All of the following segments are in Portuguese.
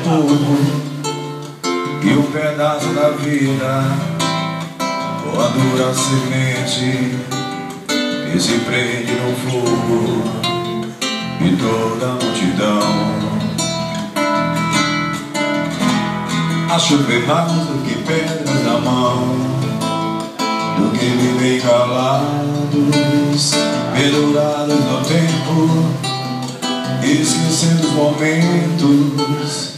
pouco e um pedaço da vida, ou a dura semente que se prende no fogo e toda a multidão. Acho bem mais do que pedras na mão, do que viver calados, pendurados no tempo, esquecendo os momentos,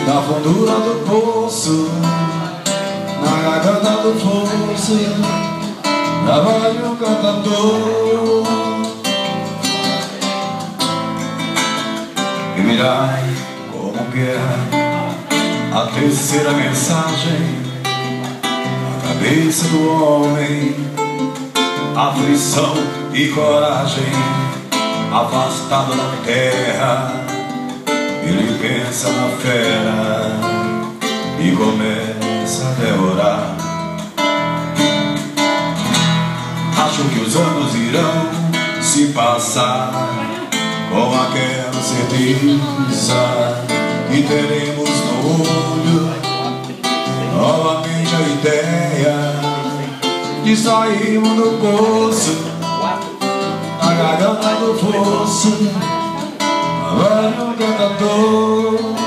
na fundura do poço, na garganta do fosso, na voz de um cantador. E mirai como que é a terceira mensagem, a cabeça do homem, aflição e coragem, afastado da terra. Ele pensa na fera e começa a devorar. Acho que os anos irão se passar com aquela certeza que teremos no olho novamente a ideia de sairmos do poço, na garganta do fosso, vai no cantador.